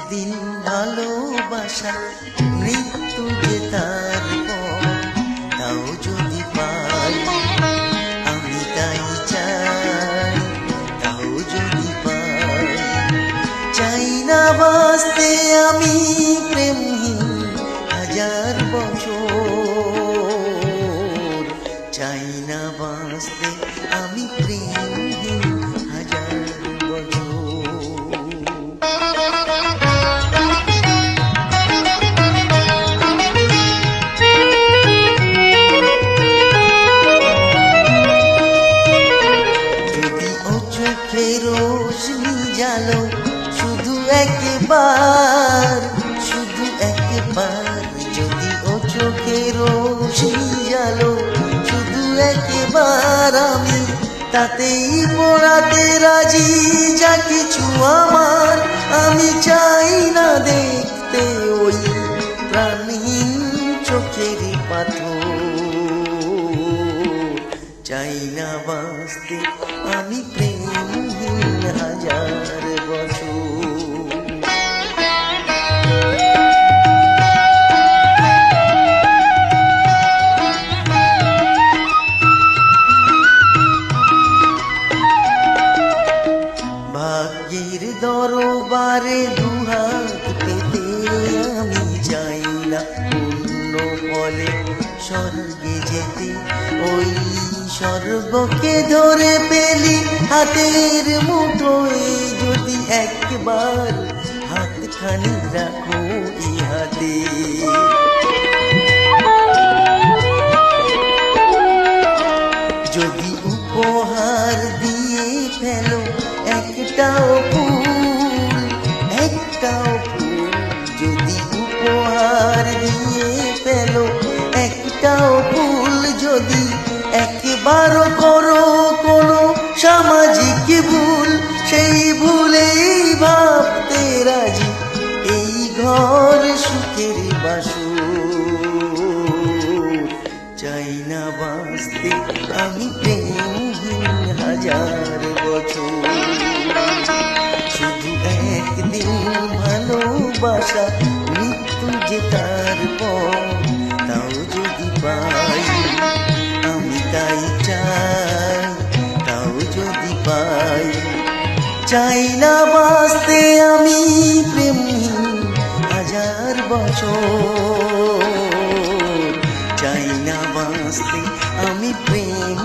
একদিন ভালোবাসা মৃত্যু যে তার পর, তাও যদি পাই আমি তাই চাই, তাও যদি পাই। চাই না বাঁচতে আমি প্রেমহীন হাজার বছর, চাই না বাঁচতে আমি প্রেমহীন হাজার বছর। যদি ও চোখে রোশনি জালো শুধু একবার, শুধু একবার, যদি ও চোখে রোশনি জালো শুধু একবার, আমি তাতেই পড়াতে রাজি যা কিছু আমার। আমি চাই না দেখতে ওই প্রাণহীন চোখের পাথর, চাই না বাঁচতে আমি প্রেমহীন হাজার বছর। ভাগ্যের দরবারে দুহাত পেতে আমি চাই না পূর্ণ ফলে স্বর্গে যেতে। ওই স্বর্গকে ধরে পেলি হাতের মুঠোয়, যদি একবার হাতখানি রাখো ইহাতে। যদি উপহার দিয়ে ফেলো একটাও ফুল, একটাও ফুল, যদি উপহার দিয়ে ফেলো একটাও ফুল, যদি একবারও করো কোনো সামাজিক ভুল, সেই ভুলেই ভাবতে রাজি এই ঘর সুখের বাসর। চাই না বাঁচতে আমি প্রেমহীন হাজার বছর, শুধু একদিন ভালোবাসা মৃত্যু যে তার পর, তাও যদি পাই আমি তাই চাই, তাও যদি পাই। চাই না বাঁচতে আমি প্রেমহীন হাজার বছর, চাই না বাঁচতে আমি প্রেম